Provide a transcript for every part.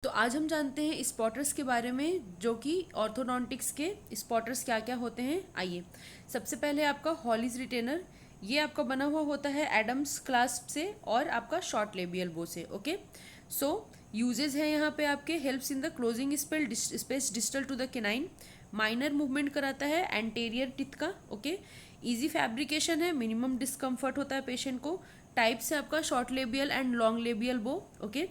तो आज हम जानते हैं स्पॉटर्स के बारे में, जो कि ऑर्थोडोंटिक्स के स्पॉटर्स क्या क्या होते हैं। आइए, सबसे पहले आपका हॉलीज रिटेनर, ये आपका बना हुआ होता है एडम्स क्लास्प से और आपका शॉर्ट लेबियल बो से। ओके, सो यूजेस हैं यहाँ पे आपके, helps in the closing space distal to the canine, minor movement कराता है एंटेरियर टिथ का। ओके, इजी फैब्रिकेशन है, मिनिमम डिस्कम्फर्ट होता है पेशेंट को। टाइप्स है आपका short labial and long labial bow. Okay,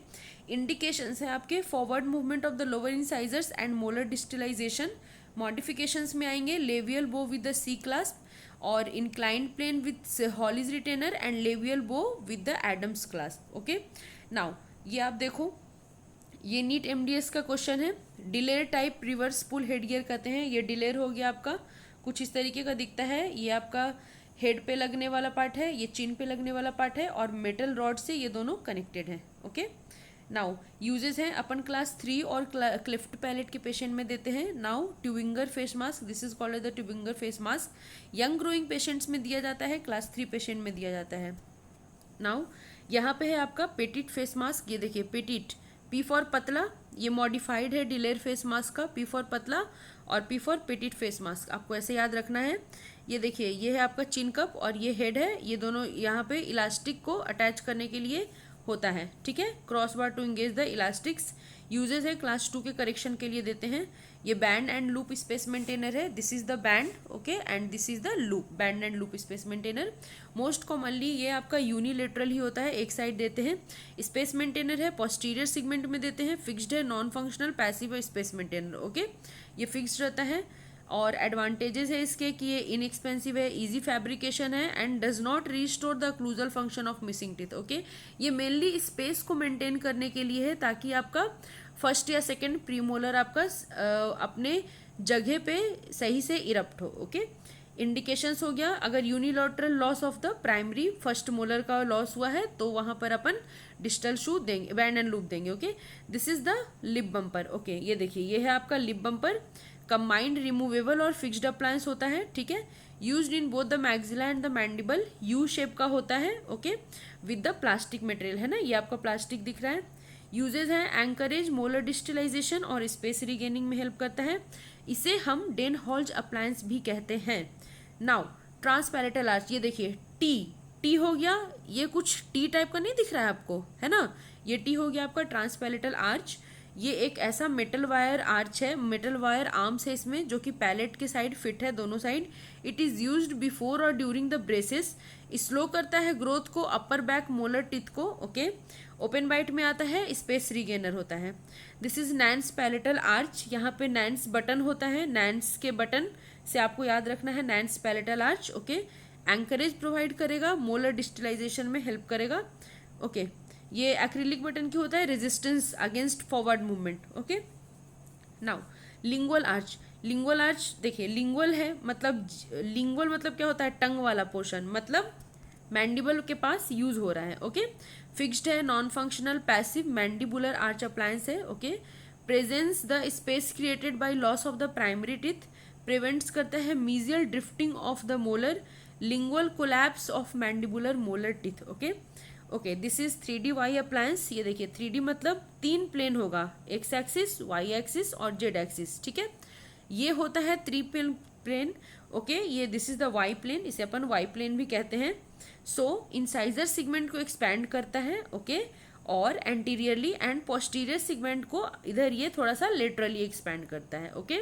indications है आपके forward movement of the lower incisors and molar distalization. Modifications में आएंगे labial bow with the C clasp और inclined plane with Hawley's retainer and labial bow with the Adams clasp. Okay, now ये आप देखो, ये NEET MDS का question है। Delaire type reverse pull headgear कहते हैं। ये डिलेर हो गया आपका, कुछ इस तरीके का दिखता है। ये आपका हेड पे लगने वाला पार्ट है, ये चिन पे लगने वाला पार्ट है और मेटल रॉड से ये दोनों कनेक्टेड है। ओके, नाउ यूजेस हैं, अपन क्लास 3 और क्लिफ्ट पैलेट के पेशेंट में देते हैं। Now Tubinger face mask, this is called as the Tubinger face mask. Young growing patients में दिया जाता है, क्लास 3 पेशेंट में दिया जाता है। नाउ यहाँ पे है आपका पेटिट फेस मास्क, ये देखिए पेटिट, पी फॉर पतला, ये मॉडिफाइड है डिलेर फेस मास्क का, पी फॉर पतला और P for petit face mask, आपको ऐसे याद रखना है। ये देखिए, ये है आपका चिन कप और ये हेड है, ये दोनों यहाँ पे इलास्टिक को अटैच करने के लिए होता है। ठीक है, cross bar to engage the elastics. Uses है क्लास 2 के करेक्शन के लिए देते हैं। ये band and loop space maintainer है, this is the band, okay, and this is the loop, band and loop space maintainer. Most commonly ये आपका यूनिलेटरल ही होता है, एक साइड देते हैं। स्पेस मेंटेनर है, पोस्टीरियर सेगमेंट में देते हैं। फिक्स्ड है, non functional passive space maintainer. Okay, ये फिक्स्ड रहता है और एडवांटेजेस है इसके कि ये इनएक्सपेंसिव है, इजी फैब्रिकेशन है and does not restore the occlusal function of missing teeth. Okay, ये मेनली स्पेस को मेंटेन करने के लिए है, ताकि आपका फर्स्ट या सेकंड प्रीमोलर आपका अपने जगह पे सही से इरप्ट हो। ओके, इंडिकेशंस हो गया, अगर unilateral loss of the primary first molar का लॉस हुआ है तो वहां पर अपन डिस्टल शू देंगे, बैंड एंड लूप देंगे। Okay, this is the lip bumper. Okay, ये देखिए, ये है आपका लिप बम्पर, कंबाइंड रिमूवेबल और फिक्स्ड अप्लायंस होता है। ठीक है, used in both the maxilla and the mandible, U shape का होता है। Okay, with the plastic material है ना, ये आपका प्लास्टिक दिख रहा है। यूजेज है, एंकरेज मोलर डिस्टिलाइजेशन और स्पेस रिगेनिंग में हेल्प करता है। इसे हम डेन हॉल्ज अप्लायंस भी कहते हैं। नाउ ट्रांसपैलेटल आर्च, ये देखिए टी, टी हो गया, ये कुछ टी टाइप का नहीं दिख रहा है आपको, है ना, ये टी हो गया आपका ट्रांसपैलेटल आर्च। ये एक ऐसा मेटल वायर आर्च है, मेटल वायर आर्म्स है इसमें, जो कि पैलेट के साइड फिट है, दोनों side. It is used before और ड्यूरिंग द ब्रेसेस, स्लो करता है ग्रोथ को अपर बैक मोलर टिथ को। ओके, ओपन बाइट में आता है, स्पेस रिगेनर होता है। दिस इज नैंस पैलेटल आर्च, यहाँ पे नैंस बटन होता है, नैंस के बटन से आपको याद रखना है Nance palatal arch. Okay, anchorage provide करेगा, मोलर डिस्टिलाइजेशन में हेल्प करेगा। ओके, ये एक्रिलिक बटन की होता है, resistance against forward movement. Okay, now lingual arch, lingual arch देखिए, लिंगुअल है मतलब, लिंगुअल मतलब क्या होता है, टंग वाला पोर्शन, मतलब मैंडिबल के पास यूज हो रहा है। ओके, फिक्स्ड है, non functional passive mandibular arch appliance है। Okay, presence the space created by loss of the primary teeth, prevents करता है mesial drifting of the molar, lingual collapse of mandibular molar teeth. Okay, okay, this is 3D Y appliance. ये देखिए 3D मतलब 3 plane होगा, X axis, Y axis और Z axis. ठीक है, ये होता है 3 प्लेन। ओके, ये this is the Y plane, इसे अपन वाई प्लेन भी कहते हैं। सो इंसाइजर सेगमेंट को एक्सपैंड करता है। ओके, और एंटीरियरली एंड पोस्टीरियर सेगमेंट को इधर ये थोड़ा सा लेटरली एक्सपैंड करता है। Okay,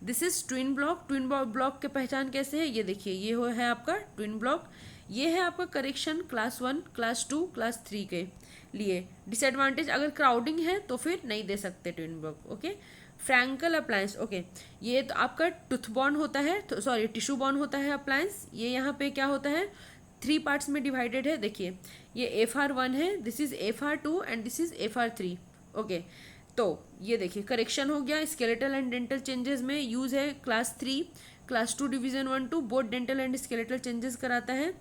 this is twin block. Twin block की पहचान कैसे है, ये देखिए, ये है आपका ट्विन ब्लॉक। ये है आपका करेक्शन क्लास 1, क्लास 2, क्लास 3 के लिए। डिसएडवांटेज, अगर क्राउडिंग है तो फिर नहीं दे सकते twin block. Okay, Frankel appliance, okay, ये तो आपका टूथ बॉन्ड होता है, सॉरी टिश्यू बॉन्ड होता है अप्लायंस। ये यहाँ पे क्या होता है, 3 पार्ट्स में डिवाइडेड है। देखिए, ये FR1 है, this is FR2 and this is FR3। Okay, तो ये देखिए करेक्शन हो गया, स्केलेटल एंड डेंटल चेंजेस में यूज है class 3, class 2 division 1 2 both dental and skeletal changes कराता है।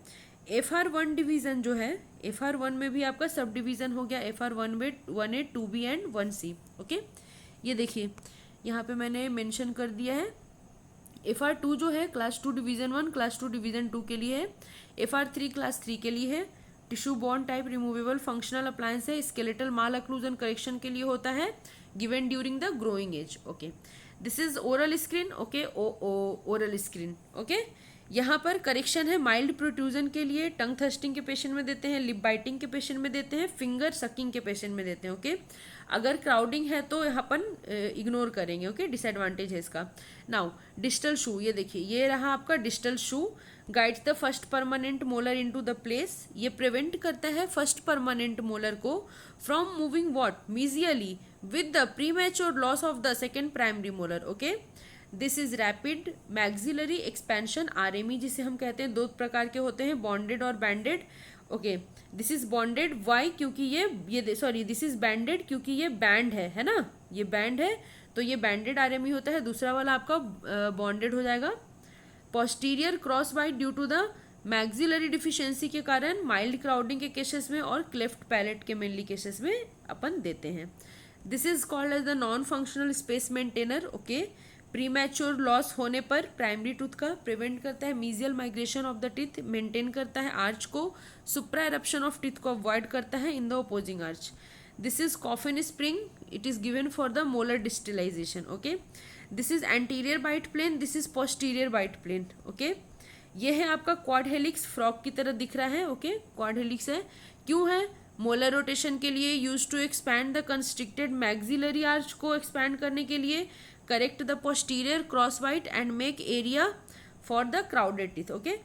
FR1 डिवीजन जो है, FR1 में भी आपका सब डिवीजन हो गया, FR1 में 1A 2B and 1C। Okay, ये देखिए यहाँ पे मैंने मेंशन कर दिया है। FR2 जो है क्लास 2 डिवीजन 1, क्लास 2 डिवीजन 2 के लिए है। FR3 क्लास 3 के लिए है। Tissue bond type removable functional appliance है, स्केलेटल माल अक्लूजन करेक्शन के लिए होता है, given during the growing age. Okay, this is oral screen. Okay, oral screen. Okay, यहाँ पर करेक्शन है माइल्ड प्रोट्रूजन के लिए, टंग थर्स्टिंग के पेशेंट में देते हैं, लिप बाइटिंग के पेशेंट में देते हैं, फिंगर सकिंग के पेशेंट में देते हैं। ओके, अगर क्राउडिंग है तो यहाँ अपन इग्नोर करेंगे। ओके, डिसएडवांटेज है इसका। नाउ डिस्टल शू, ये देखिए, ये रहा आपका distal shoe, guides the first permanent molar into the place. ये प्रिवेंट करता है फर्स्ट परमानेंट मोलर को from moving what mesially with the premature loss of the second primary molar. Okay, this is rapid maxillary expansion, RME जिसे हम कहते हैं, दो प्रकार के होते हैं, बॉन्डेड और banded. Okay, this is bonded, why, क्योंकि ये सॉरी, दिस इज बैंडेड क्योंकि ये बैंड है ना, ये बैंड है तो ये बैंडेड आरएमई होता है। दूसरा वाला आपका बॉन्डेड हो जाएगा। Posterior cross bite due to the maxillary deficiency के कारण माइल्ड क्राउडिंग के केसेस में और क्लेफ्ट पैलेट के मेनली केसेस में अपन देते हैं। This is called as the non functional space maintainer. Okay, premature loss होने पर प्राइमरी टूथ का प्रिवेंट करता है, mesial migration of the teeth maintain करता है, आर्च को, सुप्रा एरप्शन ऑफ टीथ को अवॉइड करता है in the opposing arch. This is Coffin spring, it is given for the molar distalization. Okay, this is anterior bite plane, this is posterior bite plane. Okay, ये है आपका quad helix, frock की तरह दिख रहा है। ओके, क्वाड हेलिक्स है, क्यों है? मोलर रोटेशन के लिए, use to expand the constricted maxillary arch को एक्सपैंड करने के लिए, correct the posterior cross bite and make area for the crowded teeth. Okay,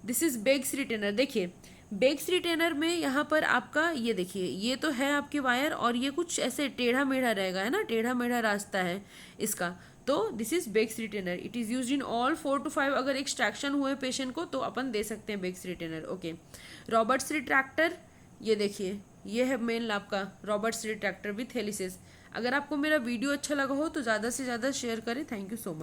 this is Begg's retainer. देखिए, बेग्स रिटेनर में यहाँ पर आपका ये देखिए, ये तो है आपकी वायर और ये कुछ ऐसे टेढ़ा मेढ़ा रहेगा, है ना, टेढ़ा मेढ़ा रास्ता है इसका, तो this is Begg's retainer. It is used in all 4 to 5, अगर एक्सट्रैक्शन हुए पेशेंट को तो अपन दे सकते हैं bags retainer. Okay, Roberts retractor, ये देखिए, ये है मेन आपका रॉबर्ट्स रिट्रैक्टर विथ हेलिसेस। अगर आपको मेरा वीडियो अच्छा लगा हो तो ज़्यादा से ज़्यादा शेयर करें। Thank you so much.